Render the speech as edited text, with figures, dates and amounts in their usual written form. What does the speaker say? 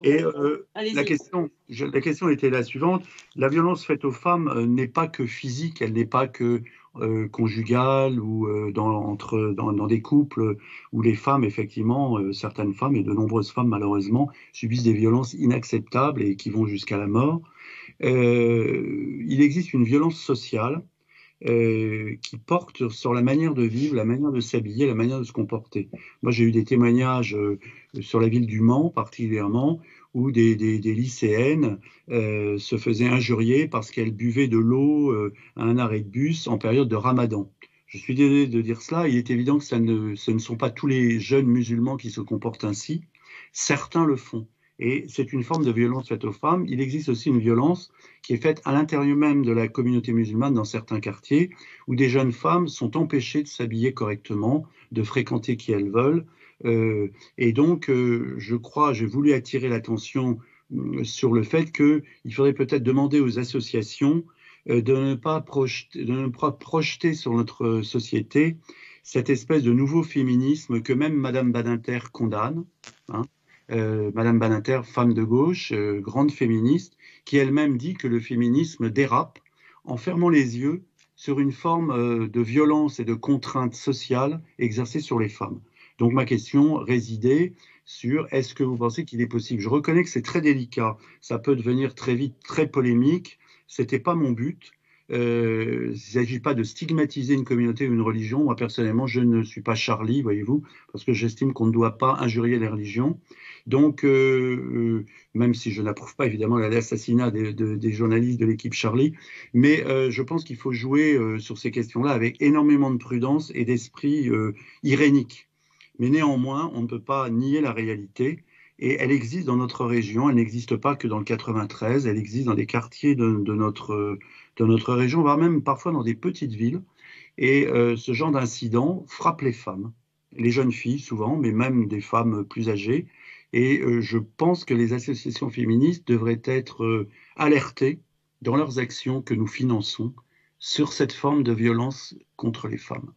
Et Allez-y. la question était la suivante. La violence faite aux femmes n'est pas que physique, elle n'est pas que conjugale ou dans des couples où les femmes, effectivement, certaines femmes et de nombreuses femmes, malheureusement, subissent des violences inacceptables et qui vont jusqu'à la mort. Il existe une violence sociale qui porte sur la manière de vivre, la manière de s'habiller, la manière de se comporter. Moi, j'ai eu des témoignages sur la ville du Mans, particulièrement, où des lycéennes se faisaient injurier parce qu'elles buvaient de l'eau à un arrêt de bus en période de Ramadan. Je suis désolé de dire cela. Il est évident que ce ne sont pas tous les jeunes musulmans qui se comportent ainsi. Certains le font. Et c'est une forme de violence faite aux femmes. Il existe aussi une violence qui est faite à l'intérieur même de la communauté musulmane dans certains quartiers, où des jeunes femmes sont empêchées de s'habiller correctement, de fréquenter qui elles veulent. Et donc, je crois, j'ai voulu attirer l'attention sur le fait qu'il faudrait peut-être demander aux associations de ne pas projeter sur notre société cette espèce de nouveau féminisme que même Madame Badinter condamne. Hein. Madame Badinter, femme de gauche, grande féministe, qui elle-même dit que le féminisme dérape en fermant les yeux sur une forme de violence et de contrainte sociale exercée sur les femmes. Donc ma question résidait sur est-ce que vous pensez qu'il est possible? Je reconnais que c'est très délicat, ça peut devenir très vite très polémique, c'était pas mon but. Il ne s'agit pas de stigmatiser une communauté ou une religion. Moi, personnellement, je ne suis pas Charlie, voyez-vous, parce que j'estime qu'on ne doit pas injurier les religions. Donc, même si je n'approuve pas évidemment l'assassinat des journalistes de l'équipe Charlie, mais je pense qu'il faut jouer sur ces questions-là avec énormément de prudence et d'esprit irénique. Mais néanmoins, on ne peut pas nier la réalité. Et elle existe dans notre région, elle n'existe pas que dans le 93, elle existe dans des quartiers de notre région, voire même parfois dans des petites villes. Et ce genre d'incident frappe les femmes, les jeunes filles souvent, mais même des femmes plus âgées. Et je pense que les associations féministes devraient être alertées dans leurs actions que nous finançons sur cette forme de violence contre les femmes.